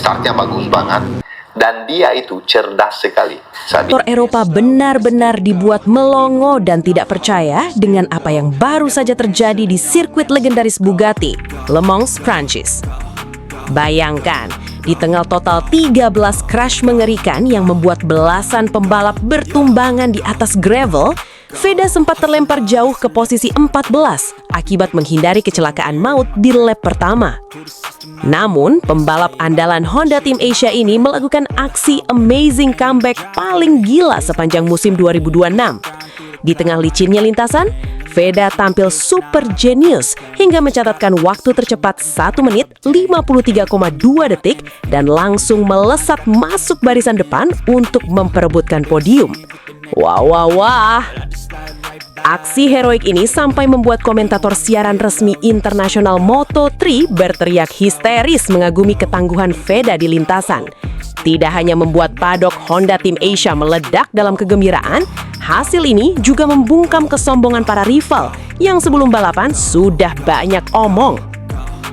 startnya bagus banget. Dan dia itu cerdas sekali. Motor Eropa benar-benar dibuat melongo dan tidak percaya dengan apa yang baru saja terjadi di sirkuit legendaris Bugatti, Le Mans, Prancis. Bayangkan, di tengah total 13 crash mengerikan yang membuat belasan pembalap bertumbangan di atas gravel, Veda sempat terlempar jauh ke posisi 14 akibat menghindari kecelakaan maut di lap pertama. Namun, pembalap andalan Honda Team Asia ini melakukan aksi amazing comeback paling gila sepanjang musim 2026. Di tengah licinnya lintasan, Veda tampil super jenius hingga mencatatkan waktu tercepat 1 menit 53,2 detik dan langsung melesat masuk barisan depan untuk memperebutkan podium. Wah. Aksi heroik ini sampai membuat komentator siaran resmi internasional Moto3 berteriak histeris mengagumi ketangguhan Veda di lintasan. Tidak hanya membuat paddock Honda Team Asia meledak dalam kegembiraan, hasil ini juga membungkam kesombongan para rival yang sebelum balapan sudah banyak omong.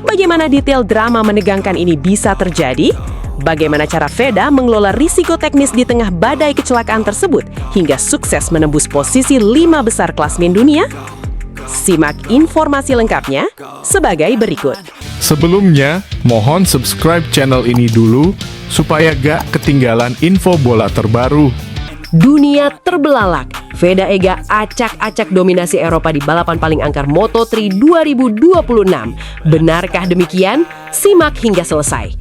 Bagaimana detail drama menegangkan ini bisa terjadi? Bagaimana cara Veda mengelola risiko teknis di tengah badai kecelakaan tersebut hingga sukses menembus posisi 5 besar klasmen dunia? Simak informasi lengkapnya sebagai berikut. Sebelumnya, mohon subscribe channel ini dulu supaya gak ketinggalan info bola terbaru. Dunia terbelalak. Veda Ega acak-acak dominasi Eropa di balapan paling angker Moto3 2026. Benarkah demikian? Simak hingga selesai.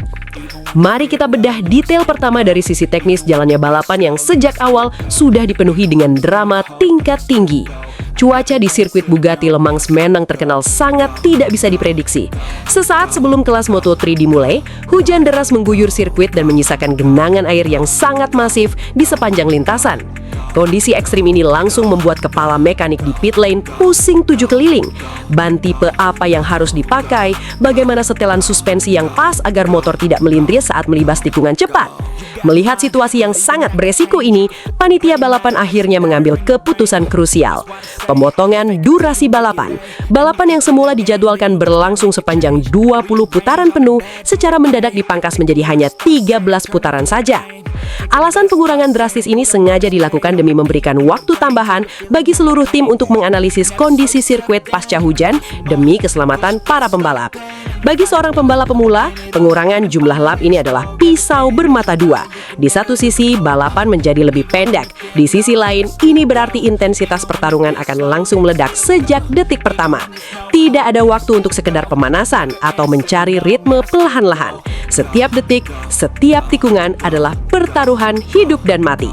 Mari kita bedah detail pertama dari sisi teknis jalannya balapan yang sejak awal sudah dipenuhi dengan drama tingkat tinggi. Cuaca di sirkuit Bugatti Le Mans Menang terkenal sangat tidak bisa diprediksi. Sesaat sebelum kelas Moto3 dimulai, hujan deras mengguyur sirkuit dan menyisakan genangan air yang sangat masif di sepanjang lintasan. Kondisi ekstrim ini langsung membuat kepala mekanik di pit lane pusing 7 keliling. Ban tipe apa yang harus dipakai, bagaimana setelan suspensi yang pas agar motor tidak melintir saat melibas tikungan cepat. Melihat situasi yang sangat beresiko ini, panitia balapan akhirnya mengambil keputusan krusial. Pemotongan durasi balapan. Balapan yang semula dijadwalkan berlangsung sepanjang 20 putaran penuh, secara mendadak dipangkas menjadi hanya 13 putaran saja. Alasan pengurangan drastis ini sengaja dilakukan demi memberikan waktu tambahan bagi seluruh tim untuk menganalisis kondisi sirkuit pasca hujan demi keselamatan para pembalap. Bagi seorang pembalap pemula, pengurangan jumlah lap ini adalah pisau bermata dua. Di satu sisi, balapan menjadi lebih pendek. Di sisi lain, ini berarti intensitas pertarungan akan langsung meledak sejak detik pertama. Tidak ada waktu untuk sekedar pemanasan atau mencari ritme perlahan-lahan. Setiap detik, setiap tikungan adalah pertaruhan hidup dan mati.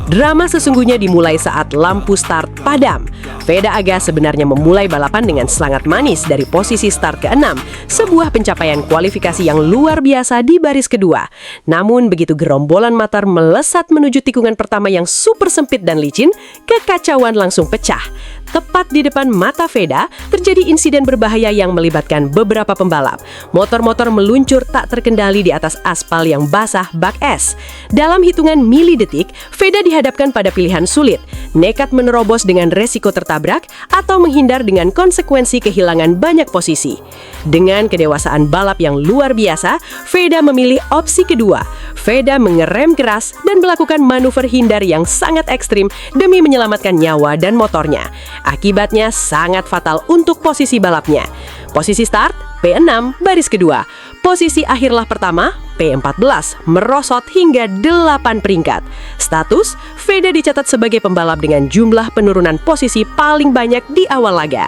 Drama sesungguhnya dimulai saat lampu start padam. Veda Aga sebenarnya memulai balapan dengan sangat manis dari posisi start ke-6, sebuah pencapaian kualifikasi yang luar biasa di baris kedua. Namun begitu gerombolan motor melesat menuju tikungan pertama yang super sempit dan licin, kekacauan langsung pecah. Tepat di depan mata Veda, terjadi insiden berbahaya yang melibatkan beberapa pembalap. Motor-motor meluncur tak terkendali di atas aspal yang basah bak es. Dalam hitungan milidetik, Veda dihadapkan pada pilihan sulit, nekat menerobos dengan resiko tertabrak atau menghindar dengan konsekuensi kehilangan banyak posisi. Dengan kedewasaan balap yang luar biasa, Veda memilih opsi kedua. Veda mengerem keras dan melakukan manuver hindar yang sangat ekstrim demi menyelamatkan nyawa dan motornya. Akibatnya sangat fatal untuk posisi balapnya. Posisi start, P6 baris kedua. Posisi akhir lap pertama, P14, merosot hingga 8 peringkat. Status, Veda dicatat sebagai pembalap dengan jumlah penurunan posisi paling banyak di awal laga.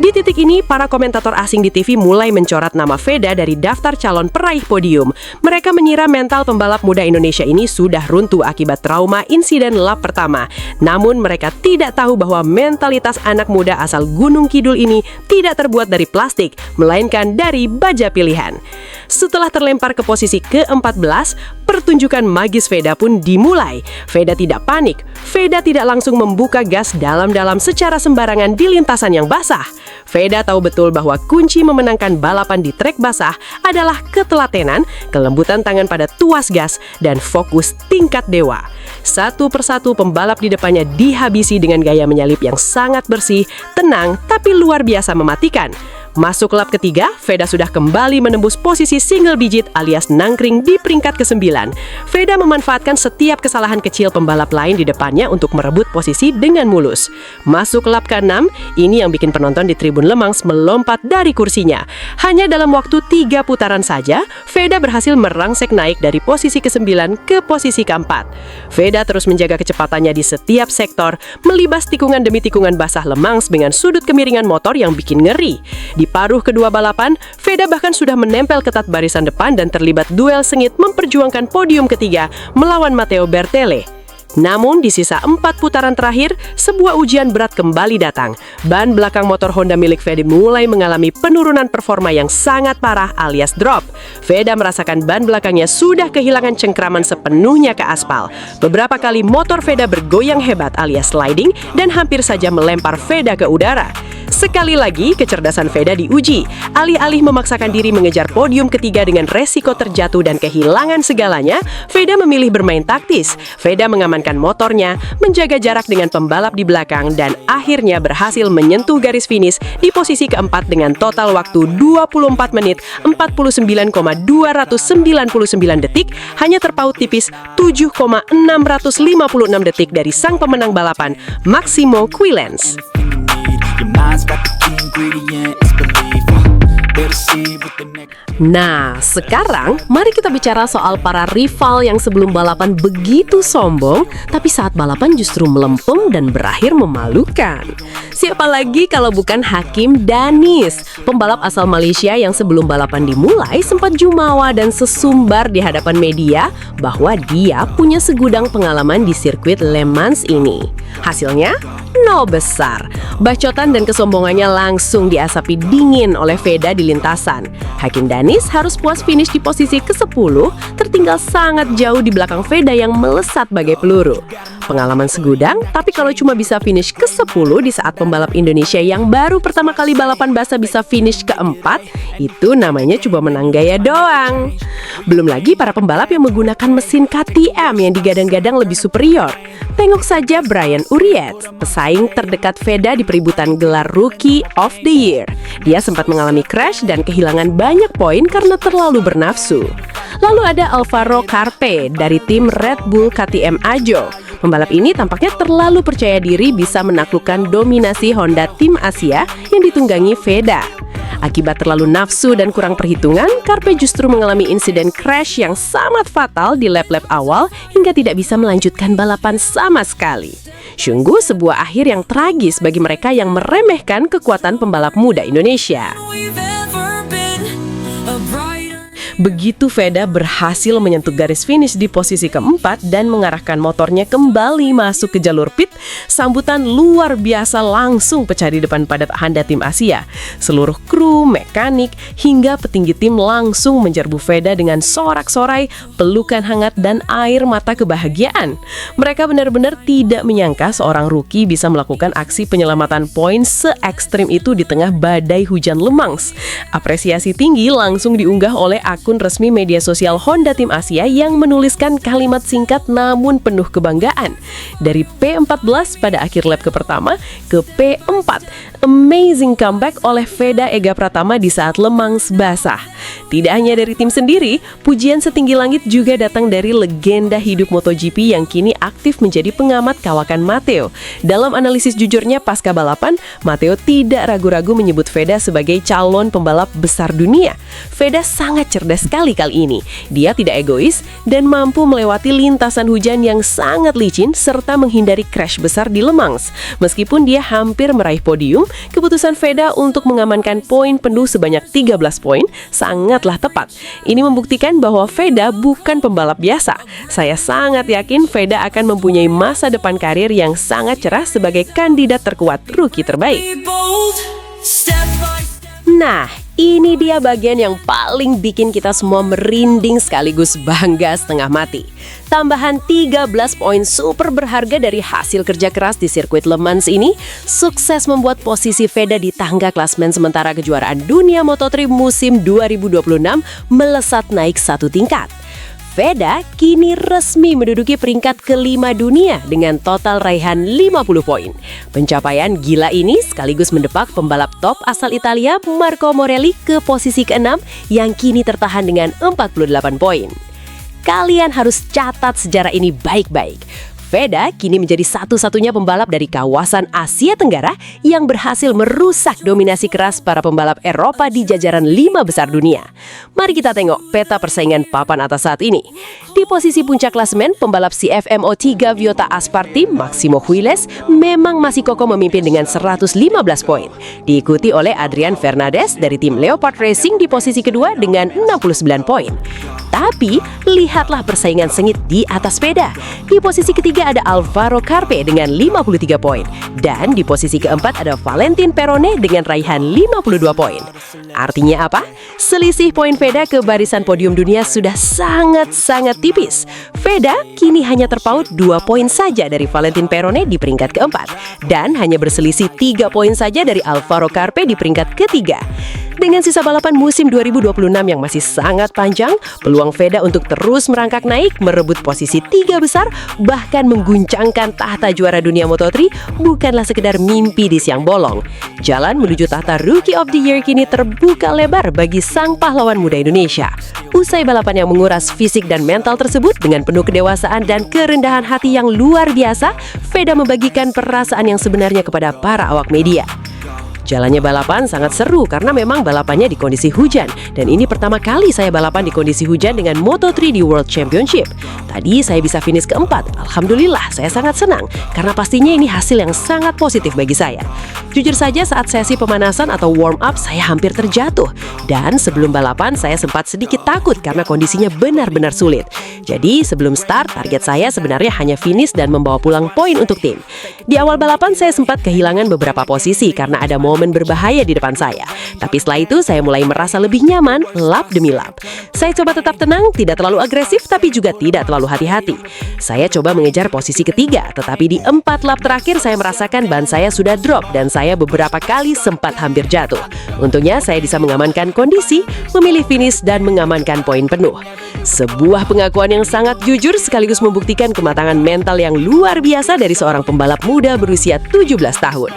Di titik ini, para komentator asing di TV mulai mencoret nama Veda dari daftar calon peraih podium. Mereka mengira mental pembalap muda Indonesia ini sudah runtuh akibat trauma insiden lap pertama. Namun mereka tidak tahu bahwa mentalitas anak muda asal Gunung Kidul ini tidak terbuat dari plastik, melainkan dari baja pilihan. Setelah terlempar ke posisi ke-14, pertunjukan magis Veda pun dimulai. Veda tidak panik. Veda tidak langsung membuka gas dalam-dalam secara sembarangan di lintasan yang basah. Veda tahu betul bahwa kunci memenangkan balapan di trek basah adalah ketelatenan, kelembutan tangan pada tuas gas, dan fokus tingkat dewa. Satu persatu pembalap di depannya dihabisi dengan gaya menyalip yang sangat bersih, tenang, tapi luar biasa mematikan. Masuk lap ketiga, Veda sudah kembali menembus posisi single digit alias nangkring di peringkat ke-9. Veda memanfaatkan setiap kesalahan kecil pembalap lain di depannya untuk merebut posisi dengan mulus. Masuk lap ke-6, ini yang bikin penonton di tribun Le Mans melompat dari kursinya. Hanya dalam waktu 3 putaran saja, Veda berhasil merangsek naik dari posisi ke-9 ke posisi ke-4. Veda terus menjaga kecepatannya di setiap sektor, melibas tikungan demi tikungan basah Le Mans dengan sudut kemiringan motor yang bikin ngeri. Di paruh kedua balapan, Veda bahkan sudah menempel ketat barisan depan dan terlibat duel sengit memperjuangkan podium ketiga melawan Matteo Bertele. Namun di sisa 4 putaran terakhir, sebuah ujian berat kembali datang. Ban belakang motor Honda milik Veda mulai mengalami penurunan performa yang sangat parah alias drop. Veda merasakan ban belakangnya sudah kehilangan cengkraman sepenuhnya ke aspal. Beberapa kali motor Veda bergoyang hebat alias sliding dan hampir saja melempar Veda ke udara. Sekali lagi, kecerdasan Veda diuji. Alih-alih memaksakan diri mengejar podium ketiga dengan resiko terjatuh dan kehilangan segalanya, Veda memilih bermain taktis. Veda mengamankan motornya, menjaga jarak dengan pembalap di belakang, dan akhirnya berhasil menyentuh garis finish di posisi keempat dengan total waktu 24 menit 49,299 detik, hanya terpaut tipis 7,656 detik dari sang pemenang balapan, Maximo Quillens. Nah, sekarang mari kita bicara soal para rival yang sebelum balapan begitu sombong, tapi saat balapan justru melempem dan berakhir memalukan. Siapa lagi kalau bukan Hakim Danis, pembalap asal Malaysia yang sebelum balapan dimulai sempat jumawa dan sesumbar di hadapan media bahwa dia punya segudang pengalaman di sirkuit Le Mans ini. Hasilnya, nol besar. Bacotan dan kesombongannya langsung diasapi dingin oleh Veda di lintasan. Hakim Danis harus puas finish di posisi ke-10, tertinggal sangat jauh di belakang Veda yang melesat bagai peluru. Pengalaman segudang, tapi kalau cuma bisa finish ke-10 di saat pembalap Indonesia yang baru pertama kali balapan basah bisa finish ke-4, itu namanya coba menang gaya doang. Belum lagi para pembalap yang menggunakan mesin KTM yang digadang-gadang lebih superior. Tengok saja Brian Uriet, pesaing terdekat Veda di peributan gelar Rookie of the Year. Dia sempat mengalami crash dan kehilangan banyak poin karena terlalu bernafsu. Lalu ada Alvaro Carpe dari tim Red Bull KTM Ajo. Pembalap ini tampaknya terlalu percaya diri bisa menaklukkan dominasi Honda tim Asia yang ditunggangi Veda. Akibat terlalu nafsu dan kurang perhitungan, Carpe justru mengalami insiden crash yang sangat fatal di lap-lap awal hingga tidak bisa melanjutkan balapan sama sekali. Sungguh sebuah akhir yang tragis bagi mereka yang meremehkan kekuatan pembalap muda Indonesia. Begitu Veda berhasil menyentuh garis finish di posisi keempat dan mengarahkan motornya kembali masuk ke jalur pit, sambutan luar biasa langsung pecah di depan pada Honda tim Asia. Seluruh kru, mekanik, hingga petinggi tim langsung menjerbu Veda dengan sorak-sorai, pelukan hangat, dan air mata kebahagiaan. Mereka benar-benar tidak menyangka seorang rookie bisa melakukan aksi penyelamatan poin se-ekstrim itu di tengah badai hujan Le Mans. Apresiasi tinggi langsung diunggah oleh akun resmi media sosial Honda tim Asia yang menuliskan kalimat singkat namun penuh kebanggaan. Dari P14 pada akhir lap pertama ke P4, amazing comeback oleh Veda Ega Pratama di saat Le Mans basah. Tidak hanya dari tim sendiri, pujian setinggi langit juga datang dari legenda hidup MotoGP yang kini aktif menjadi pengamat kawakan Matteo. Dalam analisis jujurnya pasca balapan, Matteo tidak ragu-ragu menyebut Veda sebagai calon pembalap besar dunia. Veda sangat cerdas sekali kali ini. Dia tidak egois dan mampu melewati lintasan hujan yang sangat licin serta menghindari crash besar di Le Mans. Meskipun dia hampir meraih podium, keputusan Veda untuk mengamankan poin penuh sebanyak 13 poin sangatlah tepat. Ini membuktikan bahwa Veda bukan pembalap biasa. Saya sangat yakin Veda akan mempunyai masa depan karir yang sangat cerah sebagai kandidat terkuat rookie terbaik. Nah, ini dia bagian yang paling bikin kita semua merinding sekaligus bangga setengah mati. Tambahan 13 poin super berharga dari hasil kerja keras di sirkuit Le Mans ini sukses membuat posisi Veda di tangga klasmen sementara kejuaraan dunia Moto3 musim 2026 melesat naik satu tingkat. Veda kini resmi menduduki peringkat kelima dunia dengan total raihan 50 poin. Pencapaian gila ini sekaligus mendepak pembalap top asal Italia Marco Morelli ke posisi ke-6 yang kini tertahan dengan 48 poin. Kalian harus catat sejarah ini baik-baik. Veda kini menjadi satu-satunya pembalap dari kawasan Asia Tenggara yang berhasil merusak dominasi keras para pembalap Eropa di jajaran 5 besar dunia. Mari kita tengok peta persaingan papan atas saat ini. Di posisi puncak klasemen, pembalap CF Mo3 Viotta Asparti, Massimo Huiles, memang masih kokoh memimpin dengan 115 poin. Diikuti oleh Adrian Fernandez dari tim Leopard Racing di posisi kedua dengan 69 poin. Tapi, lihatlah persaingan sengit di atas Veda. Di posisi ketiga ada Alvaro Carpe dengan 53 poin. Dan di posisi keempat ada Valentin Perone dengan raihan 52 poin. Artinya apa? Selisih poin Veda ke barisan podium dunia sudah sangat-sangat tipis. Veda kini hanya terpaut 2 poin saja dari Valentin Perone di peringkat keempat. Dan hanya berselisih 3 poin saja dari Alvaro Carpe di peringkat ketiga. Dengan sisa balapan musim 2026 yang masih sangat panjang, peluang Veda untuk terus merangkak naik, merebut posisi 3 besar, bahkan mengguncangkan tahta juara dunia Moto3 bukanlah sekedar mimpi di siang bolong. Jalan menuju tahta Rookie of the Year kini terbuka lebar bagi sang pahlawan muda Indonesia. Usai balapan yang menguras fisik dan mental tersebut dengan penuh kedewasaan dan kerendahan hati yang luar biasa, Veda membagikan perasaan yang sebenarnya kepada para awak media. Jalannya balapan sangat seru karena memang balapannya di kondisi hujan. Dan ini pertama kali saya balapan di kondisi hujan dengan Moto3 di World Championship. Tadi saya bisa finish keempat. Alhamdulillah, saya sangat senang karena pastinya ini hasil yang sangat positif bagi saya. Jujur saja saat sesi pemanasan atau warm up saya hampir terjatuh. Dan sebelum balapan saya sempat sedikit takut karena kondisinya benar-benar sulit. Jadi sebelum start target saya sebenarnya hanya finish dan membawa pulang poin untuk tim. Di awal balapan saya sempat kehilangan beberapa posisi karena ada momen berbahaya di depan saya. Tapi setelah itu saya mulai merasa lebih nyaman lap demi lap. Saya coba tetap tenang, tidak terlalu agresif tapi juga tidak terlalu hati-hati. Saya coba mengejar posisi ketiga, tetapi di 4 lap terakhir saya merasakan ban saya sudah drop dan saya beberapa kali sempat hampir jatuh. Untungnya saya bisa mengamankan kondisi, memilih finish dan mengamankan poin penuh. Sebuah pengakuan yang sangat jujur sekaligus membuktikan kematangan mental yang luar biasa dari seorang pembalap muda berusia 17 tahun.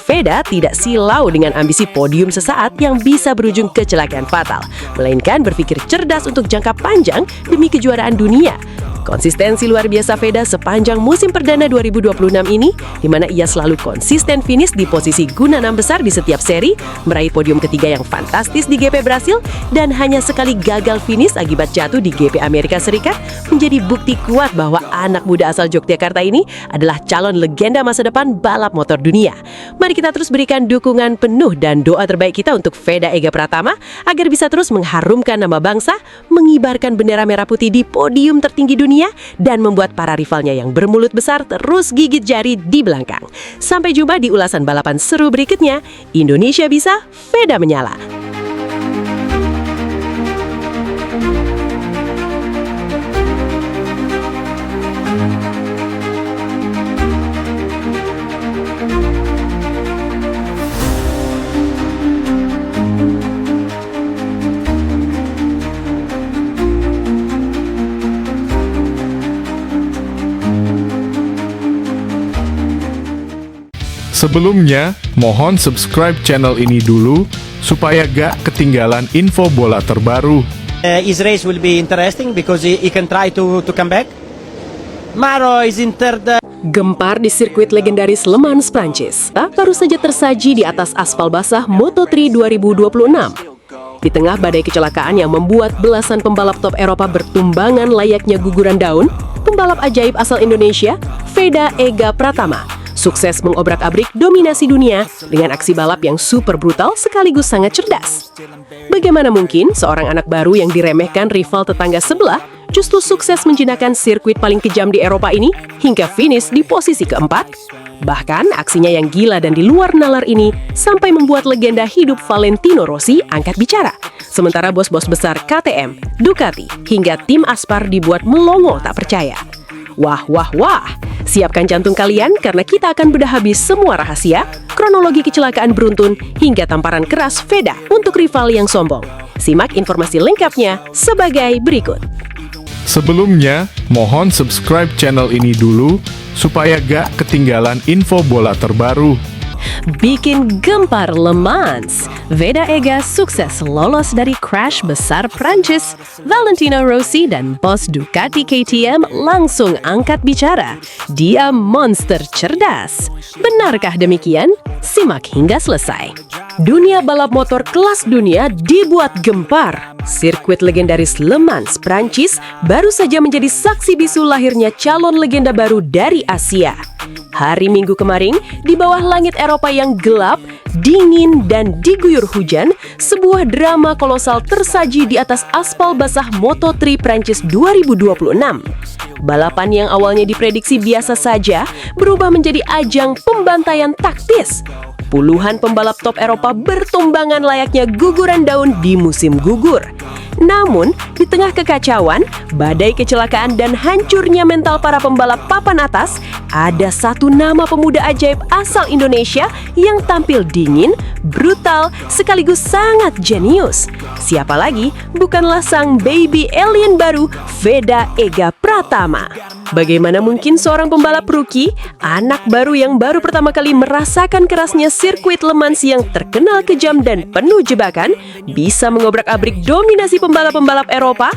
Veda tidak silau dengan ambisi podium sesaat yang bisa berujung kecelakaan fatal, melainkan berpikir cerdas untuk jangka panjang demi kejuaraan dunia. Konsistensi luar biasa Veda sepanjang musim perdana 2026 ini, di mana ia selalu konsisten finish di posisi guna 6 besar di setiap seri, meraih podium ketiga yang fantastis di GP Brasil, dan hanya sekali gagal finish akibat jatuh di GP Amerika Serikat, menjadi bukti kuat bahwa anak muda asal Yogyakarta ini adalah calon legenda masa depan balap motor dunia. Mari kita terus berikan dukungan penuh dan doa terbaik kita untuk Veda Ega Pratama agar bisa terus mengharumkan nama bangsa, mengibarkan bendera merah putih di podium tertinggi dunia, dan membuat para rivalnya yang bermulut besar terus gigit jari di belakang. Sampai jumpa di ulasan balapan seru berikutnya. Indonesia bisa, Veda menyala. Sebelumnya, mohon subscribe channel ini dulu supaya gak ketinggalan info bola terbaru. His race will be interesting because he can try to come back. Maro is in third. Gempar di sirkuit legendaris Le Mans, Prancis baru saja tersaji di atas aspal basah Moto3 2026. Di tengah badai kecelakaan yang membuat belasan pembalap top Eropa bertumbangan layaknya guguran daun, pembalap ajaib asal Indonesia, Veda Ega Pratama, sukses mengobrak-abrik dominasi dunia dengan aksi balap yang super brutal sekaligus sangat cerdas. Bagaimana mungkin seorang anak baru yang diremehkan rival tetangga sebelah justru sukses menjinakkan sirkuit paling kejam di Eropa ini hingga finish di posisi keempat? Bahkan aksinya yang gila dan di luar nalar ini sampai membuat legenda hidup Valentino Rossi angkat bicara. Sementara bos-bos besar KTM, Ducati, hingga tim Aspar dibuat melongo tak percaya. Wah, wah, wah. Siapkan jantung kalian karena kita akan bedah habis semua rahasia, kronologi kecelakaan beruntun, hingga tamparan keras Veda untuk rival yang sombong. Simak informasi lengkapnya sebagai berikut. Sebelumnya, mohon subscribe channel ini dulu supaya gak ketinggalan info bola terbaru. Bikin gempar Le Mans. Veda Ega sukses lolos dari crash besar Prancis. Valentino Rossi dan bos Ducati KTM langsung angkat bicara. Dia monster cerdas. Benarkah demikian? Simak hingga selesai. Dunia balap motor kelas dunia dibuat gempar. Sirkuit legendaris Le Mans, Prancis baru saja menjadi saksi bisu lahirnya calon legenda baru dari Asia. Hari Minggu kemarin, di bawah langit Eropa yang gelap, dingin, dan diguyur hujan, sebuah drama kolosal tersaji di atas aspal basah Moto3 Prancis 2026. Balapan yang awalnya diprediksi biasa saja berubah menjadi ajang pembantaian taktis. Puluhan pembalap top Eropa bertumbangan layaknya guguran daun di musim gugur. Namun, di tengah kekacauan, badai kecelakaan dan hancurnya mental para pembalap papan atas, ada satu nama pemuda ajaib asal Indonesia yang tampil dingin, brutal, sekaligus sangat jenius. Siapa lagi? Bukanlah sang baby alien baru, Veda Ega Pratama. Bagaimana mungkin seorang pembalap rookie, anak baru yang baru pertama kali merasakan kerasnya sirkuit Le Mans yang terkenal kejam dan penuh jebakan, bisa mengobrak-abrik dominasi pembalap-pembalap Eropa?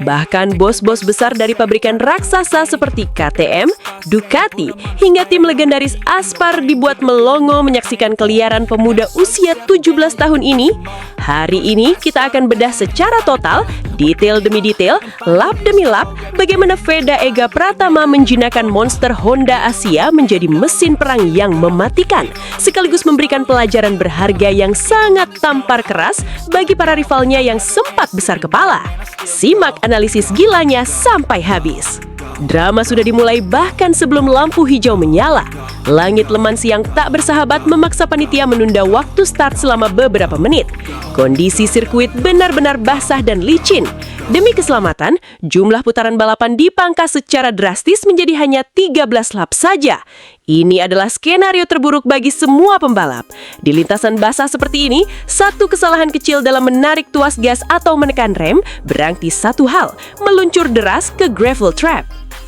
Bahkan bos-bos besar dari pabrikan raksasa seperti KTM, Ducati, hingga tim legendaris Aspar dibuat melongo menyaksikan keliaran pemuda usia 17 tahun ini. Hari ini kita akan bedah secara total, detail demi detail, lap demi lap, bagaimana Veda Ega Pratama menjinakkan monster Honda Asia menjadi mesin perang yang mematikan, sekaligus memberikan pelajaran berharga yang sangat tampar keras bagi para rivalnya yang sempat besar kepala. Simak analisis gilanya sampai habis. Drama sudah dimulai bahkan sebelum lampu hijau menyala. Langit Le Mans yang tak bersahabat memaksa panitia menunda waktu start selama beberapa menit. Kondisi sirkuit benar-benar basah dan licin. Demi keselamatan, jumlah putaran balapan dipangkas secara drastis menjadi hanya 13 lap saja. Ini adalah skenario terburuk bagi semua pembalap. Di lintasan basah seperti ini, satu kesalahan kecil dalam menarik tuas gas atau menekan rem berarti satu hal, meluncur deras ke gravel trap.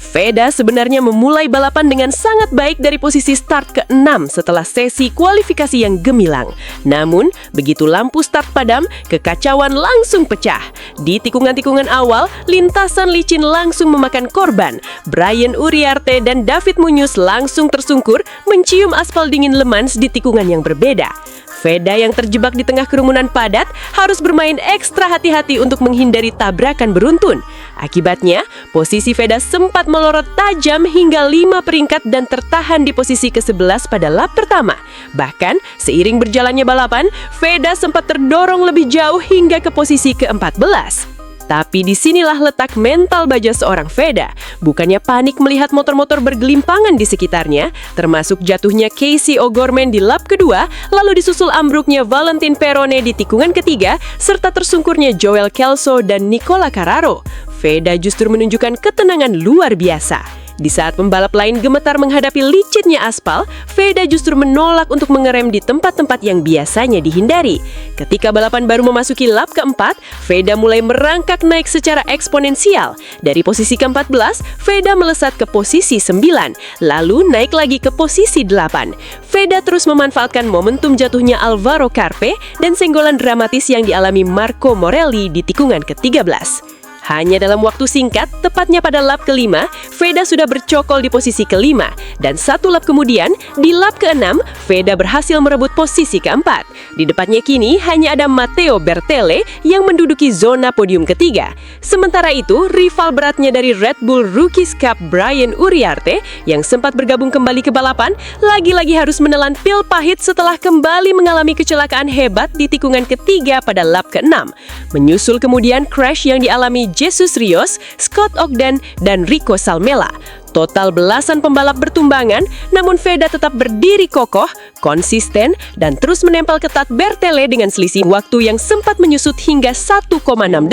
Veda sebenarnya memulai balapan dengan sangat baik dari posisi start ke-6 setelah sesi kualifikasi yang gemilang. Namun, begitu lampu start padam, kekacauan langsung pecah. Di tikungan-tikungan awal, lintasan licin langsung memakan korban. Brian Uriarte dan David Muñoz langsung tersungkur mencium aspal dingin Le Mans di tikungan yang berbeda. Veda yang terjebak di tengah kerumunan padat harus bermain ekstra hati-hati untuk menghindari tabrakan beruntun. Akibatnya, posisi Veda sempat melorot tajam hingga 5 peringkat dan tertahan di posisi ke-11 pada lap pertama. Bahkan, seiring berjalannya balapan, Veda sempat terdorong lebih jauh hingga ke posisi ke-14. Tapi disinilah letak mental baja seorang Veda. Bukannya panik melihat motor-motor bergelimpangan di sekitarnya, termasuk jatuhnya Casey O'Gorman di lap kedua, lalu disusul ambruknya Valentin Perone di tikungan ketiga, serta tersungkurnya Joel Kelso dan Nicola Carraro. Veda justru menunjukkan ketenangan luar biasa. Di saat pembalap lain gemetar menghadapi licinnya aspal, Veda justru menolak untuk mengerem di tempat-tempat yang biasanya dihindari. Ketika balapan baru memasuki lap keempat, Veda mulai merangkak naik secara eksponensial. Dari posisi ke-14, Veda melesat ke posisi 9, lalu naik lagi ke posisi 8. Veda terus memanfaatkan momentum jatuhnya Alvaro Carpe dan senggolan dramatis yang dialami Marco Morelli di tikungan ke-13. Hanya dalam waktu singkat, tepatnya pada lap ke-5, Veda sudah bercokol di posisi ke-5. Dan satu lap kemudian, di lap ke-6, Veda berhasil merebut posisi ke-4. Di depannya kini hanya ada Matteo Bertele yang menduduki zona podium ketiga. Sementara itu, rival beratnya dari Red Bull Rookies Cup Brian Uriarte yang sempat bergabung kembali ke balapan, lagi-lagi harus menelan pil pahit setelah kembali mengalami kecelakaan hebat di tikungan ketiga pada lap ke-6. Menyusul kemudian crash yang dialami Jesus Rios, Scott Ogden, dan Rico Salmela. Total belasan pembalap bertumbangan, namun Veda tetap berdiri kokoh, konsisten, dan terus menempel ketat Bertele dengan selisih waktu yang sempat menyusut hingga 1,6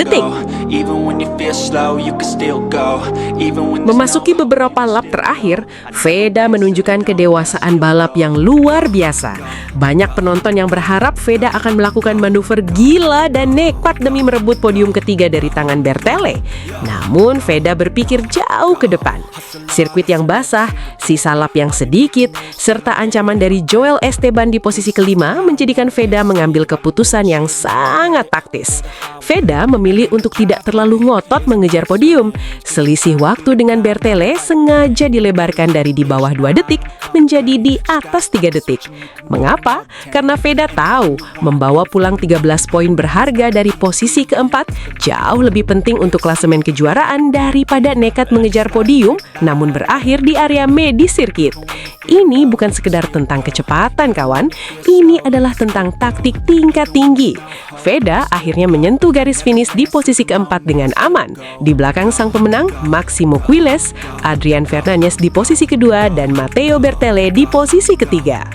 detik. Memasuki beberapa lap terakhir, Veda menunjukkan kedewasaan balap yang luar biasa. Banyak penonton yang berharap Veda akan melakukan manuver gila dan nekat demi merebut podium ketiga dari tangan Bertele. Namun Veda berpikir jauh ke depan. Sirkuit yang basah, sisa lap yang sedikit, serta ancaman dari Joel Esteban di posisi kelima menjadikan Veda mengambil keputusan yang sangat taktis. Veda memilih untuk tidak terlalu ngotot mengejar podium. Selisih waktu dengan Bertele sengaja dilebarkan dari di bawah 2 detik menjadi di atas 3 detik. Mengapa? Karena Veda tahu membawa pulang 13 poin berharga dari posisi keempat jauh lebih penting untuk klasemen kejuaraan daripada nekat mengejar podium namun berakhir di area medis sirkuit. Ini bukan sekedar tentang kecepatan, kawan. Ini adalah tentang taktik tingkat tinggi. Veda akhirnya menyentuh garis finish di posisi keempat dengan aman. Di belakang sang pemenang, Maximo Quiles, Adrian Fernandez di posisi kedua, dan Matteo Bertele di posisi ketiga.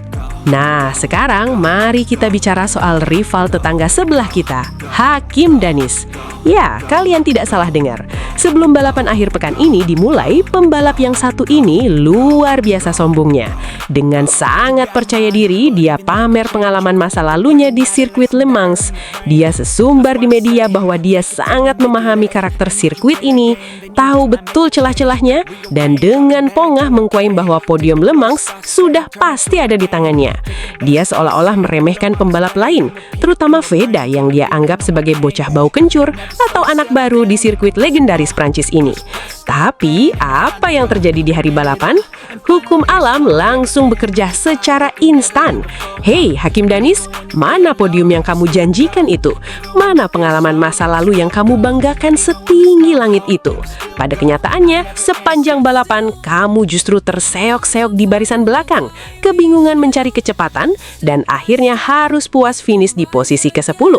Nah, sekarang mari kita bicara soal rival tetangga sebelah kita, Hakim Danis. Ya, kalian tidak salah dengar. Sebelum balapan akhir pekan ini dimulai, pembalap yang satu ini luar biasa sombongnya. Dengan sangat percaya diri, dia pamer pengalaman masa lalunya di sirkuit Le Mans. Dia sesumbar di media bahwa dia sangat memahami karakter sirkuit ini, tahu betul celah-celahnya, dan dengan pongah mengklaim bahwa podium Le Mans sudah pasti ada di tangannya. Dia seolah-olah meremehkan pembalap lain, terutama Veda yang dia anggap sebagai bocah bau kencur atau anak baru di sirkuit legendaris Prancis ini. Tapi, apa yang terjadi di hari balapan? Hukum alam langsung bekerja secara instan. Hei, Hakim Danis, mana podium yang kamu janjikan itu? Mana pengalaman masa lalu yang kamu banggakan setinggi langit itu? Pada kenyataannya, sepanjang balapan, kamu justru terseok-seok di barisan belakang, kebingungan mencari kecepatan, dan akhirnya harus puas finish di posisi ke-10.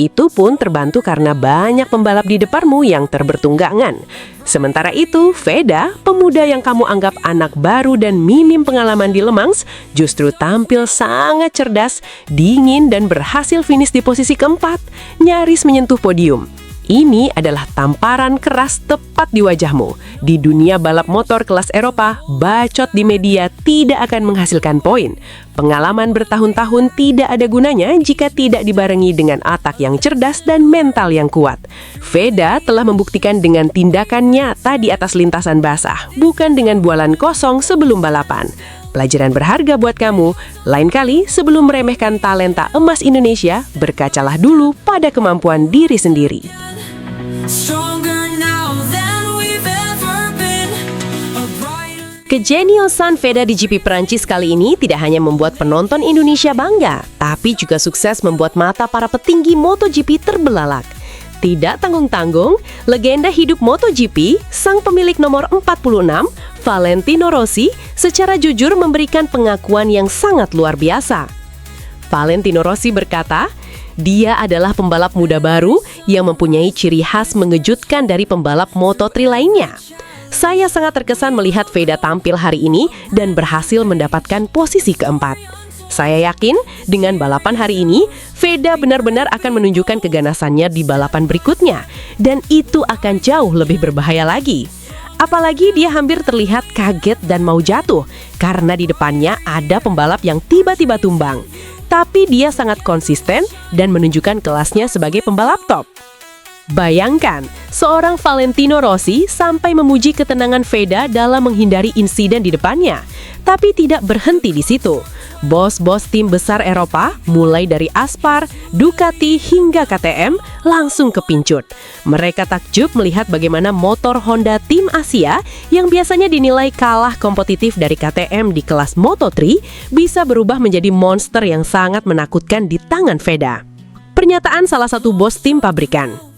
Itu pun terbantu karena banyak pembalap di depanmu yang terbertunggangan. Sementara itu, Veda, pemuda yang kamu anggap anak baru dan minim pengalaman di Le Mans, justru tampil sangat cerdas, dingin, dan berhasil finish di posisi keempat, nyaris menyentuh podium. Ini adalah tamparan keras tepat di wajahmu. Di dunia balap motor kelas Eropa, bacot di media tidak akan menghasilkan poin. Pengalaman bertahun-tahun tidak ada gunanya jika tidak dibarengi dengan otak yang cerdas dan mental yang kuat. Veda telah membuktikan dengan tindakan nyata di atas lintasan basah, bukan dengan bualan kosong sebelum balapan. Pelajaran berharga buat kamu. Lain kali, sebelum meremehkan talenta emas Indonesia, berkacalah dulu pada kemampuan diri sendiri. Kejeniusan Veda di GP Prancis kali ini tidak hanya membuat penonton Indonesia bangga, tapi juga sukses membuat mata para petinggi MotoGP terbelalak. Tidak tanggung-tanggung, legenda hidup MotoGP, sang pemilik nomor 46, Valentino Rossi, secara jujur memberikan pengakuan yang sangat luar biasa. Valentino Rossi berkata, dia adalah pembalap muda baru yang mempunyai ciri khas mengejutkan dari pembalap Moto3 lainnya. Saya sangat terkesan melihat Veda tampil hari ini dan berhasil mendapatkan posisi keempat. Saya yakin dengan balapan hari ini, Veda benar-benar akan menunjukkan keganasannya di balapan berikutnya, dan itu akan jauh lebih berbahaya lagi. Apalagi dia hampir terlihat kaget dan mau jatuh, karena di depannya ada pembalap yang tiba-tiba tumbang. Tapi dia sangat konsisten dan menunjukkan kelasnya sebagai pembalap top. Bayangkan, seorang Valentino Rossi sampai memuji ketenangan Veda dalam menghindari insiden di depannya. Tapi tidak berhenti di situ. Bos-bos tim besar Eropa, mulai dari Aspar, Ducati hingga KTM, langsung kepincut. Mereka takjub melihat bagaimana motor Honda tim Asia yang biasanya dinilai kalah kompetitif dari KTM di kelas Moto3 bisa berubah menjadi monster yang sangat menakutkan di tangan Veda. Pernyataan salah satu bos tim pabrikan.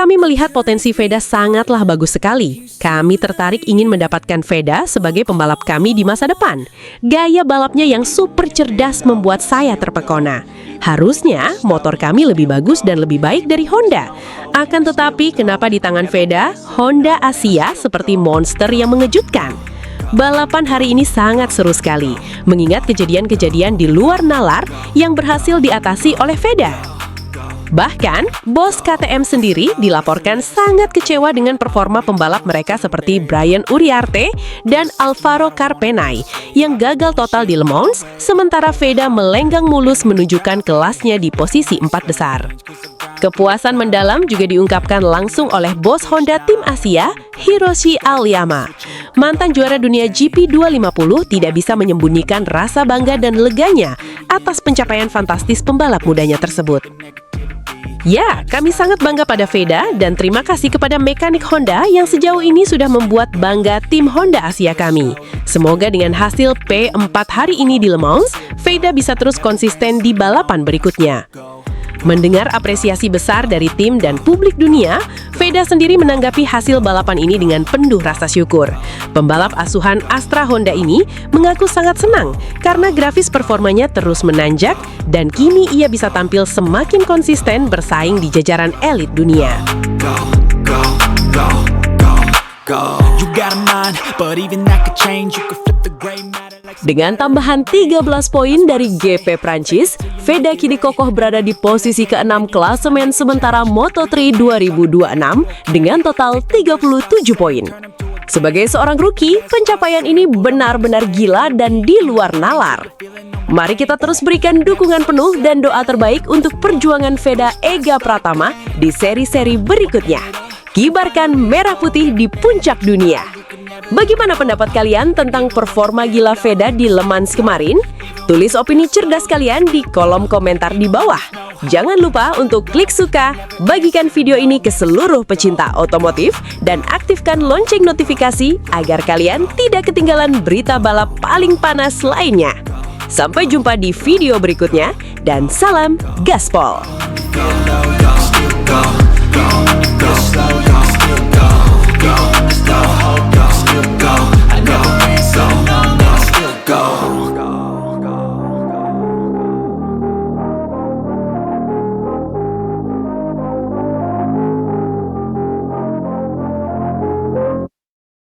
Kami melihat potensi Veda sangatlah bagus sekali. Kami tertarik ingin mendapatkan Veda sebagai pembalap kami di masa depan. Gaya balapnya yang super cerdas membuat saya terpekona. Harusnya motor kami lebih bagus dan lebih baik dari Honda. Akan tetapi kenapa di tangan Veda, Honda Asia seperti monster yang mengejutkan? Balapan hari ini sangat seru sekali, mengingat kejadian-kejadian di luar nalar yang berhasil diatasi oleh Veda. Bahkan, bos KTM sendiri dilaporkan sangat kecewa dengan performa pembalap mereka seperti Brian Uriarte dan Alvaro Carpenay yang gagal total di Le Mans, sementara Veda melenggang mulus menunjukkan kelasnya di posisi 4 besar. Kepuasan mendalam juga diungkapkan langsung oleh bos Honda Tim Asia, Hiroshi Aoyama. Mantan juara dunia GP250 tidak bisa menyembunyikan rasa bangga dan leganya atas pencapaian fantastis pembalap mudanya tersebut. Ya, kami sangat bangga pada Veda dan terima kasih kepada mekanik Honda yang sejauh ini sudah membuat bangga tim Honda Asia kami. Semoga dengan hasil P4 hari ini di Le Mans, Veda bisa terus konsisten di balapan berikutnya. Mendengar apresiasi besar dari tim dan publik dunia, Veda sendiri menanggapi hasil balapan ini dengan penuh rasa syukur. Pembalap asuhan Astra Honda ini mengaku sangat senang karena grafis performanya terus menanjak dan kini ia bisa tampil semakin konsisten bersaing di jajaran elit dunia. Dengan tambahan 13 poin dari GP Prancis, Veda kini kokoh berada di posisi ke-6 klasemen sementara Moto3 2026 dengan total 37 poin. Sebagai seorang rookie, pencapaian ini benar-benar gila dan di luar nalar. Mari kita terus berikan dukungan penuh dan doa terbaik untuk perjuangan Veda Ega Pratama di seri-seri berikutnya. Kibarkan merah putih di puncak dunia. Bagaimana pendapat kalian tentang performa gila Veda di Le Mans kemarin? Tulis opini cerdas kalian di kolom komentar di bawah. Jangan lupa untuk klik suka, bagikan video ini ke seluruh pecinta otomotif, dan aktifkan lonceng notifikasi agar kalian tidak ketinggalan berita balap paling panas lainnya. Sampai jumpa di video berikutnya, dan salam gaspol! Go.